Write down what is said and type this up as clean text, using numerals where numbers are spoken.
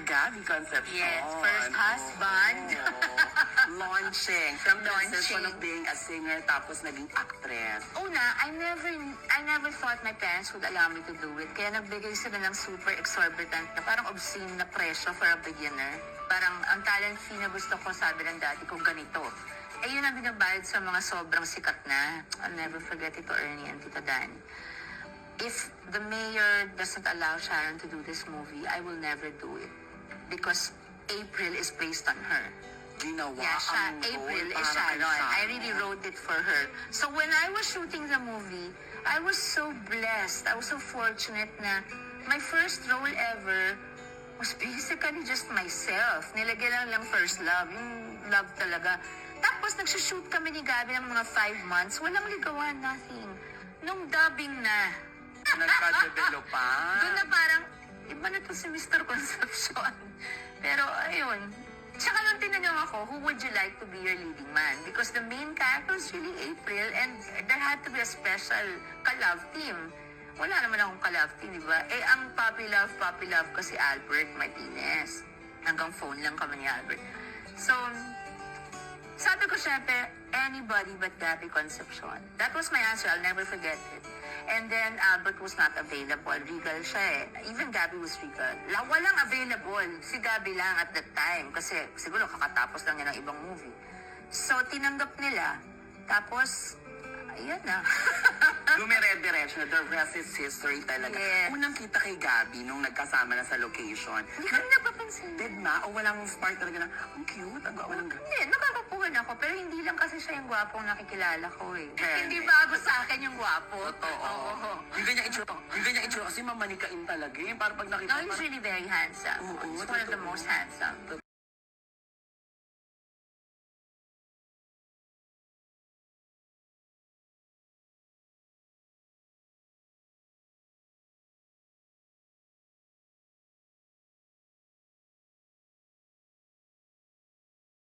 Gabby Concepcion. Yes, first husband. Launching. From the Launching. position of being a singer, tapos naging actress. Una, I never thought my parents would allow me to do it. Kaya nagbigay sila ng super exorbitant na parang obscene na presyo for a beginner. Parang ang talent fee na gusto ko, sabi ng dati ko, ganito. Eh yun ang binabayad sa mga sobrang sikat na. I'll never forget Tito Ernie and Tito Dan. If the mayor doesn't allow Sharon to do this movie, I will never do it. Because April is based on her. Ginawa Yeah, ang April role is para kay Sharon. I really wrote it for her. So when I was shooting the movie, I was so blessed. I was so fortunate na my first role ever was basically just myself. Nilagyan lang first love, yung love talaga. Tapos nagsushoot kami ni Gabby ng mga 5 months. Walang ligawan, nothing. Nung dubbing na, Nagka-develop pa. doon na parang, iba na to si Mr. Concepcion. Pero ayun, tsaka nung tinanong ako, who would you like to be your leading man? Because the main character was really April and there had to be a special ka-love team. Wala naman akong ka-love team, di ba? Eh, ang puppy love ko si Albert Martinez. Hanggang phone lang kami ni Albert. So, sabi ko syempre, anybody but Gabby Concepcion. That was my answer. I'll never forget it. And then Albert was not available. Regal siya eh. Even Gabby was regal. Walang available. Si Gabby lang at that time. Kasi siguro kakatapos lang niya ng ibang movie. So, tinanggap nila. Tapos, ayan na. Dumire-diretso na. The rest is history talaga. Yes. Unang kita kay Gabby nung nagkasama na sa location. Hindi kami nagpapansin. Dead ma? O walang spark talaga na, ang cute, ang walang Hindi, nakakapuhan ako. Pero hindi lang kasi siya yung gwapong nakikilala ko eh. Fair. Hindi bago sa akin yung gwapo. Totoo. Oo. Yung ganyan itsura kasi mamanikain talaga. Yung parang pag nakita No, he's really very handsome. Oo, He's one of the totoo. most handsome.